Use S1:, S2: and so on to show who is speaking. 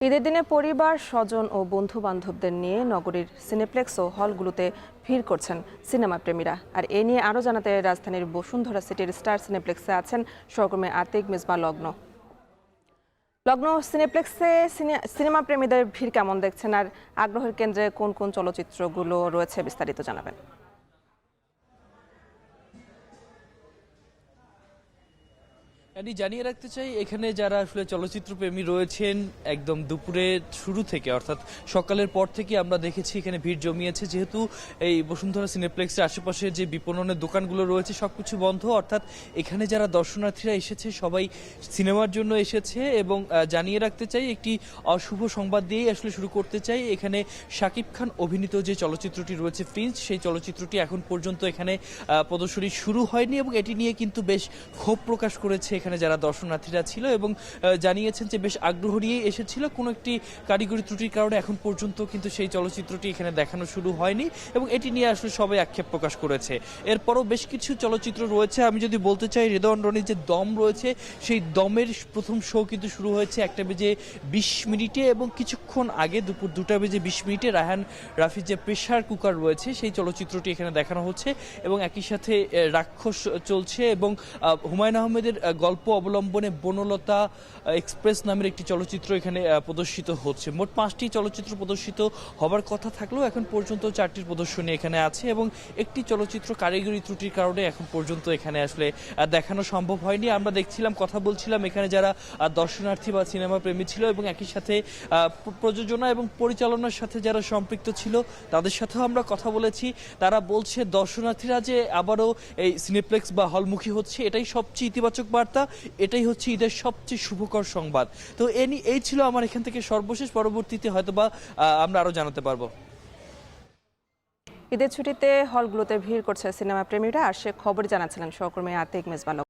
S1: ঈদের দিনে পরিবার, স্বজন ও বন্ধু বান্ধবদের নিয়ে নগরীর সিনেপ্লেক্স ও হলগুলোতে ভিড় করছেন সিনেমা প্রেমীরা। আর এ নিয়ে আরও জানাতে রাজধানীর বসুন্ধরা সিটির স্টার সিনেপ্লেক্সে আছেন সহকর্মী আতিক মিসবা লগ্ন। সিনেপ্লেক্সে সিনেমা প্রেমীদের ভিড় কেমন দেখছেন, আর আগ্রহের কেন্দ্রে কোন কোন চলচ্চিত্রগুলো রয়েছে, বিস্তারিত জানাবেন।
S2: আমি জানিয়ে রাখতে চাই, এখানে যারা আসলে চলচ্চিত্র প্রেমী রয়েছেন একদম দুপুরের শুরু থেকে অর্থাৎ সকালের পর থেকে আমরা দেখেছি এখানে ভিড় জমিয়েছে, যেহেতু এই বসুন্ধরা সিনেপ্লেক্সের আশেপাশে যে বিপণনের দোকানগুলো রয়েছে সবকিছু বন্ধ। অর্থাৎ এখানে যারা দর্শনার্থীরা এসেছে সবাই সিনেমার জন্য এসেছে। এবং জানিয়ে রাখতে চাই, একটি অশুভ সংবাদ দিয়েই আসলে শুরু করতে চাই। এখানে শাকিব খান অভিনীত যে চলচ্চিত্রটি রয়েছে প্রিন্স, সেই চলচ্চিত্রটি এখন পর্যন্ত এখানে প্রদর্শনী শুরু হয়নি এবং এটি নিয়ে কিন্তু বেশ ক্ষোভ প্রকাশ করেছে এখানে যারা দর্শনার্থীরা ছিল এবং জানিয়েছেন যে বেশ আগ্রহ নিয়ে এসেছিল। কোনো একটি কারিগরি ত্রুটির কারণে এখন পর্যন্ত কিন্তু সেই চলচ্চিত্রটি এখানে দেখানো শুরু হয়নি এবং এটি নিয়ে আসলে সবাই আক্ষেপ প্রকাশ করেছে। এরপরও বেশ কিছু চলচ্চিত্র রয়েছে। আমি যদি বলতে চাই, হৃদয়ন রনির যে দম রয়েছে, সেই দমের প্রথম শো কিন্তু শুরু হয়েছে 1:20 এবং কিছুক্ষণ আগে দুপুর 2:20 রায়হান রাফির যে প্রেসার কুকার রয়েছে সেই চলচ্চিত্রটি এখানে দেখানো হচ্ছে এবং একই সাথে রাক্ষস চলছে এবং হুমায়ুন আহমেদের গল্প অবলম্বনে বনলতা এক্সপ্রেস নামের একটি চলচ্চিত্র এখানে প্রদর্শিত হচ্ছে। মোট 5টি চলচ্চিত্র প্রদর্শিত হবার কথা থাকলেও এখন পর্যন্ত 4টির প্রদর্শনী এখানে আছে এবং একটি চলচ্চিত্র কারিগরি ত্রুটির কারণে এখন পর্যন্ত এখানে আসলে দেখানো সম্ভব হয়নি। আমরা দেখছিলাম, কথা বলছিলাম এখানে যারা দর্শনার্থী বা সিনেমা প্রেমী ছিল এবং একই সাথে প্রযোজনা এবং পরিচালনার সাথে যারা সম্পৃক্ত ছিল তাদের সাথেও আমরা কথা বলেছি। তারা বলছে দর্শনার্থীরা যে আবারও এই সিনেপ্লেক্স বা হলমুখী হচ্ছে, এটাই সবচেয়ে ইতিবাচক বার্তা, এটাই হচ্ছে ঈদের সবচেয়ে শুভকর সংবাদ। তো এই ছিল আমার এখান থেকে সর্বশেষ। পরবর্তীতে হয়তোবা আমরা আরো জানাতে পারবো।
S1: ঈদের ছুটিতে হলগুলোতে ভিড় করছে সিনেমা প্রেমীরা, আর সে খবর জানাচ্ছিলেন সহকর্মী আতিক মিসবা।